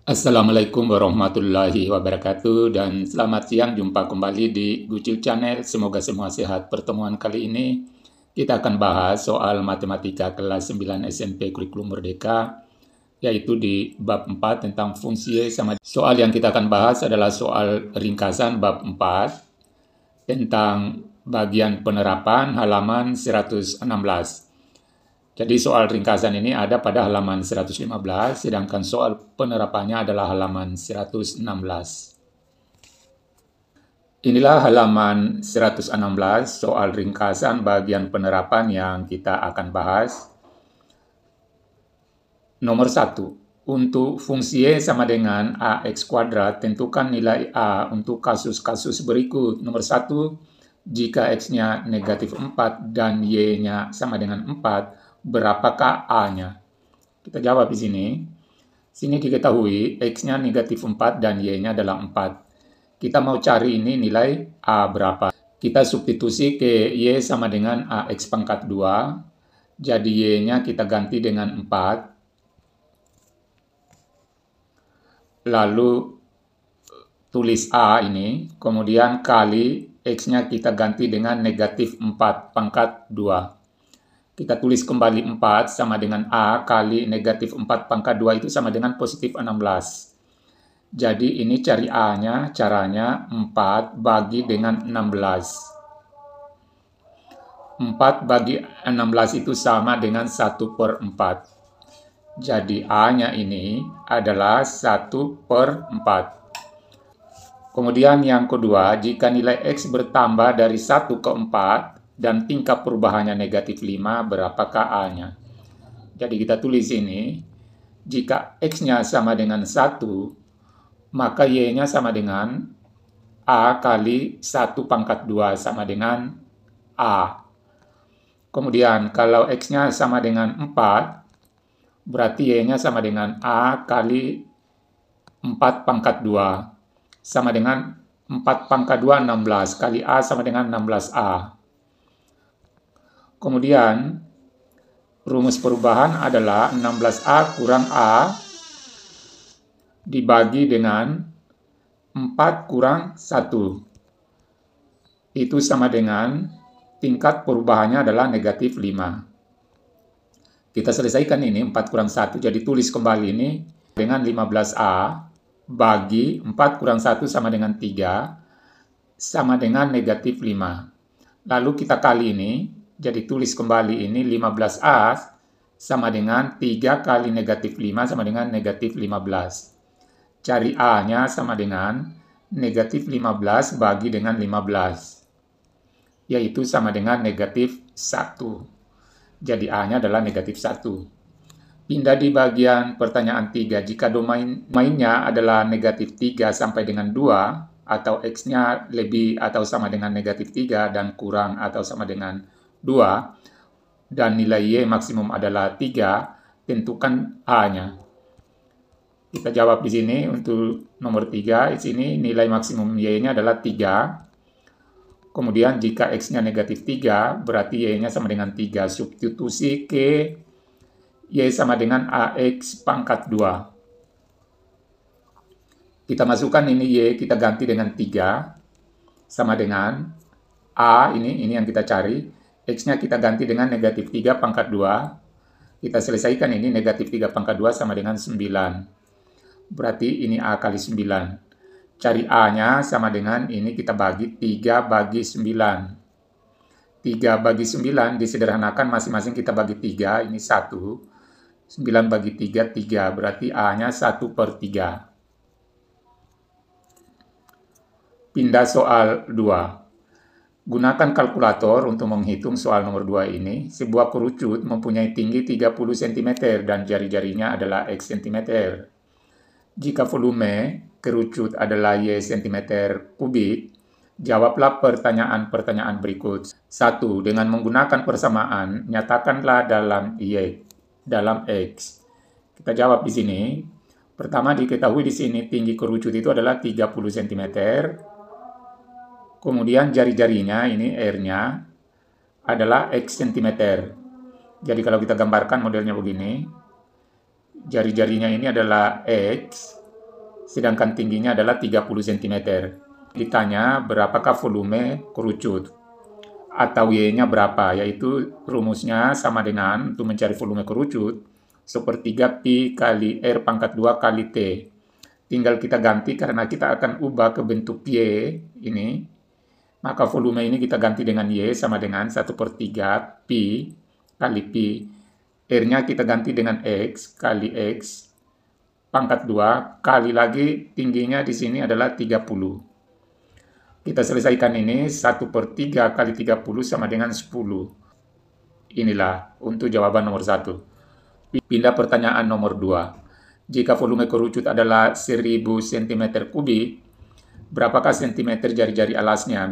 Assalamualaikum warahmatullahi wabarakatuh dan selamat siang, jumpa kembali di Gucil Channel. Semoga semua sehat. Pertemuan kali ini kita akan bahas soal matematika kelas 9 SMP Kurikulum Merdeka, yaitu di bab 4 tentang fungsi Y sama. Soal yang kita akan bahas adalah soal ringkasan bab 4 tentang bagian penerapan halaman 116. Jadi soal ringkasan ini ada pada halaman 115, sedangkan soal penerapannya adalah halaman 116. Inilah halaman 116, soal ringkasan bagian penerapan yang kita akan bahas. Nomor 1. Untuk fungsi Y sama dengan AX kuadrat, tentukan nilai A untuk kasus-kasus berikut. Nomor 1, jika X-nya negatif 4 dan Y-nya sama dengan 4, berapakah A-nya? Kita jawab di sini. Sini diketahui X-nya negatif 4 dan Y-nya adalah 4. Kita mau cari ini nilai A berapa. Kita substitusi ke Y sama dengan AX pangkat 2. Jadi Y-nya kita ganti dengan 4. Lalu tulis A ini, kemudian kali X-nya kita ganti dengan negatif 4 pangkat 2. Kita tulis kembali 4 sama dengan A kali negatif 4 pangkat 2 itu sama dengan positif 16. Jadi ini cari A-nya, caranya 4 bagi dengan 16. 4 bagi 16 itu sama dengan 1/4. Jadi A-nya ini adalah 1/4. Kemudian yang kedua, jika nilai X bertambah dari 1 ke 4, dan tingkat perubahannya negatif 5, berapakah A-nya? Jadi kita tulis ini, jika X-nya sama dengan 1, maka Y-nya sama dengan A kali 1 pangkat 2 sama dengan A. Kemudian kalau X-nya sama dengan 4, berarti Y-nya sama dengan A kali 4 pangkat 2 sama dengan 4 pangkat 2, 16, kali A sama dengan 16A. Kemudian, rumus perubahan adalah 16A kurang A dibagi dengan 4 kurang 1. Itu sama dengan tingkat perubahannya adalah negatif 5. Kita selesaikan ini, 4 kurang 1, jadi tulis kembali ini dengan 15A bagi 4 kurang 1 sama dengan 3, sama dengan negatif 5. Lalu kita kali ini, jadi tulis kembali ini 15A sama dengan 3 kali negatif 5 sama dengan negatif 15. Cari A-nya sama dengan negatif 15 bagi dengan 15. Yaitu sama dengan negatif 1. Jadi A-nya adalah negatif 1. Pindah di bagian pertanyaan 3. Jika domainnya adalah negatif 3 sampai dengan 2, atau X-nya lebih atau sama dengan negatif 3 dan kurang atau sama dengan 2, dan nilai Y maksimum adalah 3, tentukan A-nya. Kita jawab di sini untuk nomor 3, di sini nilai maksimum Y-nya adalah 3. Kemudian jika X-nya negatif 3, berarti Y-nya sama dengan 3. Substitusi ke Y sama dengan AX pangkat 2. Kita masukkan ini Y, kita ganti dengan 3, sama dengan A, ini yang kita cari. X-nya kita ganti dengan negatif 3 pangkat 2. Kita selesaikan ini, negatif 3 pangkat 2 sama dengan 9. Berarti ini A kali 9. Cari A-nya sama dengan ini, kita bagi 3 bagi 9. 3 bagi 9 disederhanakan, masing-masing kita bagi 3, ini 1. 9 bagi 3, 3. Berarti A-nya 1/3. Pindah soal 2. Gunakan kalkulator untuk menghitung soal nomor 2 ini. Sebuah kerucut mempunyai tinggi 30 cm dan jari-jarinya adalah X cm. Jika volume kerucut adalah Y cm kubik, jawablah pertanyaan-pertanyaan berikut. 1. Dengan menggunakan persamaan, nyatakanlah dalam X. Kita jawab di sini. Pertama diketahui di sini tinggi kerucut itu adalah 30 cm. Kemudian jari-jarinya, ini R-nya, adalah X cm. Jadi kalau kita gambarkan modelnya begini, jari-jarinya ini adalah X, sedangkan tingginya adalah 30 cm. Ditanya berapakah volume kerucut atau Y-nya berapa, yaitu rumusnya sama dengan untuk mencari volume kerucut, sepertiga Pi kali R pangkat 2 kali T. Tinggal kita ganti karena kita akan ubah ke bentuk Y ini, maka volume ini kita ganti dengan Y sama dengan 1/3 Pi kali Pi. R-nya kita ganti dengan X kali X pangkat 2 kali lagi tingginya di sini adalah 30. Kita selesaikan ini, 1/3 kali 30 sama dengan 10. Inilah untuk jawaban nomor 1. Pindah pertanyaan nomor 2. Jika volume kerucut adalah 1000 cm3, berapakah cm jari-jari alasnya?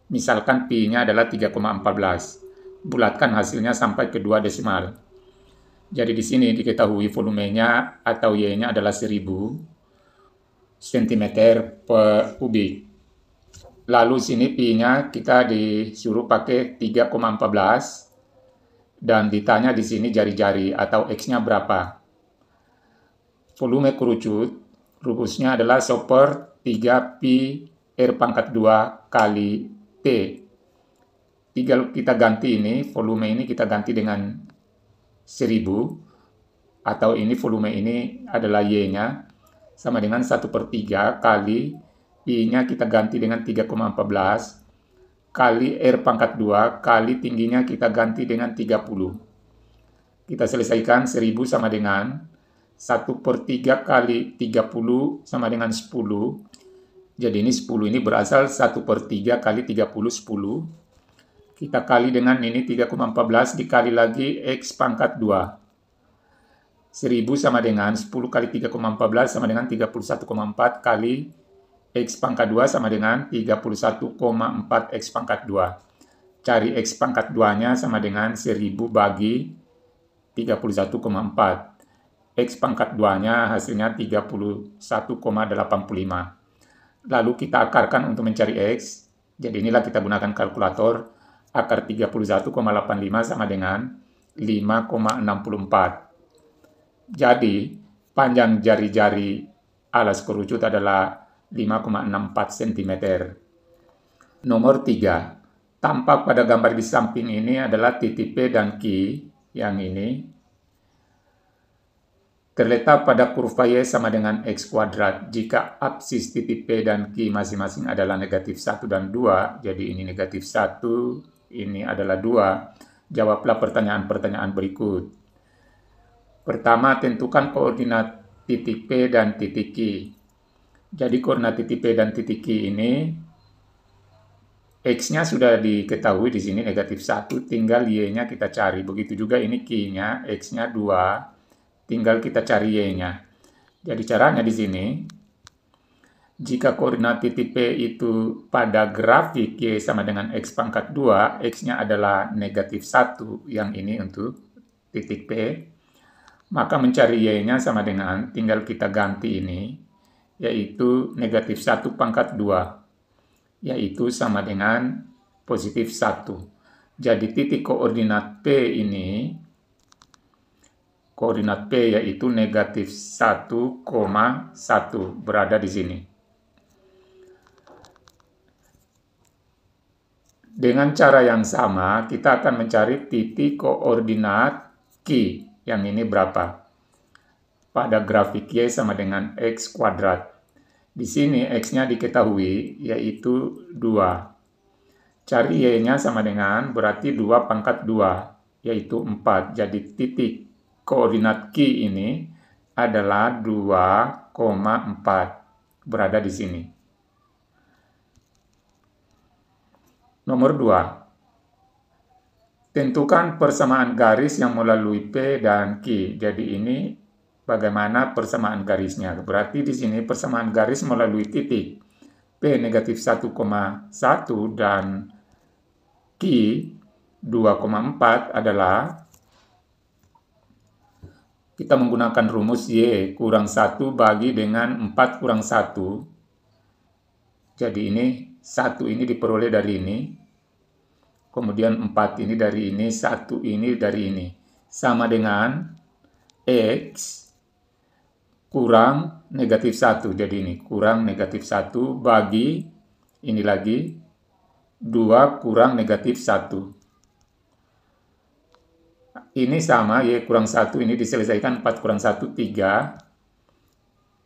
Misalkan pi-nya adalah 3,14. Bulatkan hasilnya sampai ke 2 desimal. Jadi di sini diketahui volumenya atau Y-nya adalah 1000 cm3. Lalu sini pi-nya kita disuruh pakai 3,14 dan ditanya di sini jari-jari atau X-nya berapa. Volume kerucut rumusnya adalah 1/3 Pi R pangkat 2 kali T. Tinggal kita ganti ini, volume ini kita ganti dengan 1000, atau ini volume ini adalah Y-nya, sama dengan 1/3 kali Pi-nya kita ganti dengan 3,14 kali R pangkat 2 kali tingginya kita ganti dengan 30. Kita selesaikan 1000 sama dengan 1/3 kali 30 sama dengan 10. Jadi ini 10 ini berasal 1/3 kali 30, 10. Kita kali dengan ini 3,14 dikali lagi X pangkat 2. 1000 sama dengan 10 kali 3,14 sama dengan 31,4 kali X pangkat 2 sama dengan 31,4 X pangkat 2. Cari X pangkat 2-nya sama dengan 1000 bagi 31,4. X pangkat 2-nya hasilnya 31,85. Lalu kita akarkan untuk mencari X. Jadi inilah kita gunakan kalkulator. Akar 31,85 sama dengan 5,64. Jadi, panjang jari-jari alas kerucut adalah 5,64 cm. Nomor 3. Tampak pada gambar di samping ini adalah titik P dan Q, yang ini terletak pada kurva Y sama dengan X kuadrat. Jika absis titik P dan Q masing-masing adalah negatif 1 dan 2, jadi ini negatif 1, ini adalah 2. Jawablah pertanyaan-pertanyaan berikut. Pertama, tentukan koordinat titik P dan titik Q. Jadi koordinat titik P dan titik Q ini, X-nya sudah diketahui di sini negatif 1, tinggal Y-nya kita cari. Begitu juga ini Q-nya, X-nya 2, tinggal kita cari Y-nya. Jadi caranya di sini, jika koordinat titik P itu pada grafik Y sama dengan X pangkat 2, X-nya adalah negatif 1, yang ini untuk titik P, maka mencari Y-nya sama dengan, tinggal kita ganti ini, yaitu negatif 1 pangkat 2, yaitu sama dengan positif 1. Jadi titik koordinat P ini, koordinat P yaitu negatif 1,1, berada di sini. Dengan cara yang sama, kita akan mencari titik koordinat Q. Yang ini berapa? Pada grafik Y sama dengan X kuadrat. Di sini X-nya diketahui, yaitu 2. Cari Y-nya sama dengan, berarti 2 pangkat 2, yaitu 4. Jadi titik koordinat Q ini adalah 2,4. Berada di sini. Nomor 2. Tentukan persamaan garis yang melalui P dan Q. Jadi ini bagaimana persamaan garisnya. Berarti di sini persamaan garis melalui titik P negatif 1,1 dan Q 2,4 adalah, kita menggunakan rumus Y kurang 1 bagi dengan 4 kurang 1. Jadi ini 1 ini diperoleh dari ini. Kemudian 4 ini dari ini, 1 ini dari ini. Sama dengan X kurang negatif 1. Jadi ini kurang negatif 1 bagi, ini lagi, 2 kurang negatif 1. Ini sama, Y kurang 1, ini diselesaikan 4 kurang 1, 3.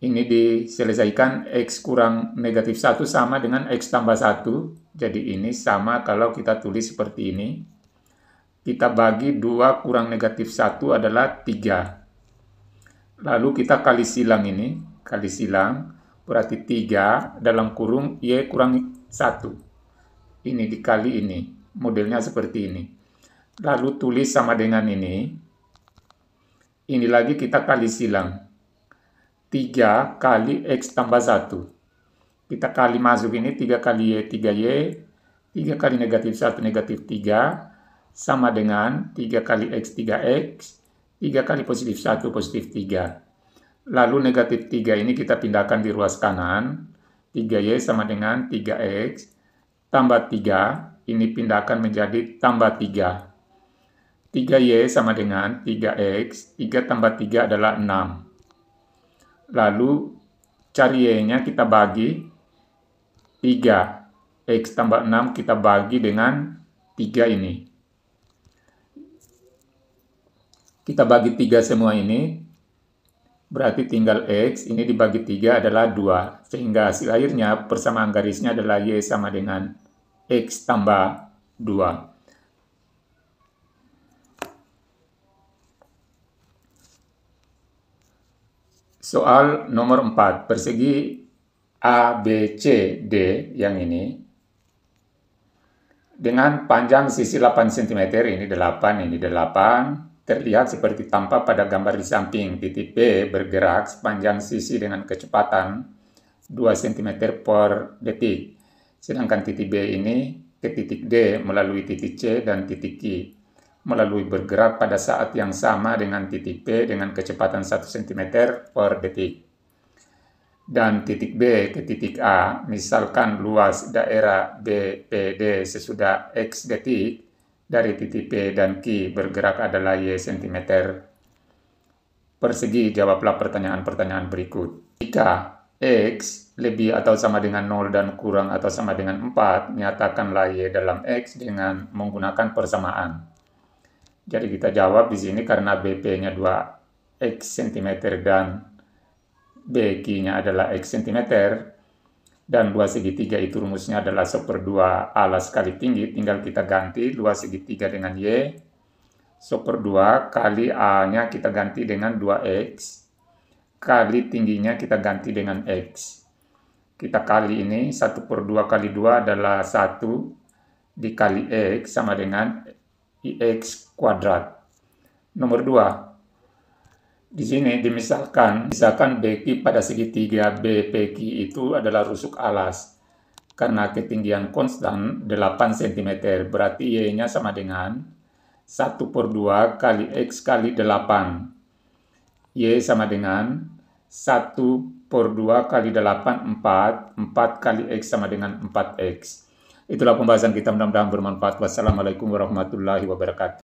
Ini diselesaikan X kurang negatif 1 sama dengan X tambah 1. Jadi ini sama kalau kita tulis seperti ini. Kita bagi 2 kurang negatif 1 adalah 3. Lalu kita kali silang ini. Kali silang berarti 3 dalam kurung Y kurang 1. Ini dikali ini. Modelnya seperti ini. Lalu tulis sama dengan ini. Ini lagi kita kali silang. 3 kali X tambah 1. Kita kali masuk ini 3 kali Y, 3Y. 3 kali negatif 1, negatif 3. Sama dengan 3 kali X, 3X. 3 kali positif 1, positif 3. Lalu negatif 3 ini kita pindahkan di ruas kanan. 3Y sama dengan 3X. Tambah 3. Ini pindahkan menjadi tambah 3. 3Y sama dengan 3X. 3 tambah 3 adalah 6. Lalu cari Y-nya kita bagi 3. X tambah 6 kita bagi dengan 3 ini. Kita bagi 3 semua ini. Berarti tinggal X ini dibagi 3 adalah 2. Sehingga hasil akhirnya persamaan garisnya adalah Y sama dengan X tambah 2. Soal nomor 4, persegi ABCD yang ini dengan panjang sisi 8 cm, ini 8, terlihat seperti tampak pada gambar di samping. Titik B bergerak sepanjang sisi dengan kecepatan 2 cm per detik. Sedangkan titik B ini ke titik D melalui titik C dan titik I melalui bergerak pada saat yang sama dengan titik P dengan kecepatan 1 cm per detik. Dan titik B ke titik A, misalkan luas daerah BPD sesudah X detik, dari titik P dan Q bergerak adalah Y cm persegi. Jawablah pertanyaan-pertanyaan berikut. Jika X lebih atau sama dengan 0 dan kurang atau sama dengan 4, nyatakanlah Y dalam X dengan menggunakan persamaan. Jadi kita jawab di sini karena BP-nya 2X cm dan BQ-nya adalah X cm dan 2 segitiga itu rumusnya adalah 1/2 alas kali tinggi. Tinggal kita ganti 2 segitiga dengan Y. 1/2 kali A-nya kita ganti dengan 2X kali tingginya kita ganti dengan X. Kita kali ini 1/2 kali 2 adalah 1 dikali X sama dengan IX kuadrat. Nomor 2. Di sini misalkan BQ pada segitiga BPQ itu adalah rusuk alas. Karena ketinggian konstan 8 cm, berarti Y-nya sama dengan 1/2 kali X kali 8. Y sama dengan 1/2 kali 8, 4. 4 kali X sama dengan 4X. Itulah pembahasan kita, mudah-mudahan bermanfaat. Wassalamualaikum warahmatullahi wabarakatuh.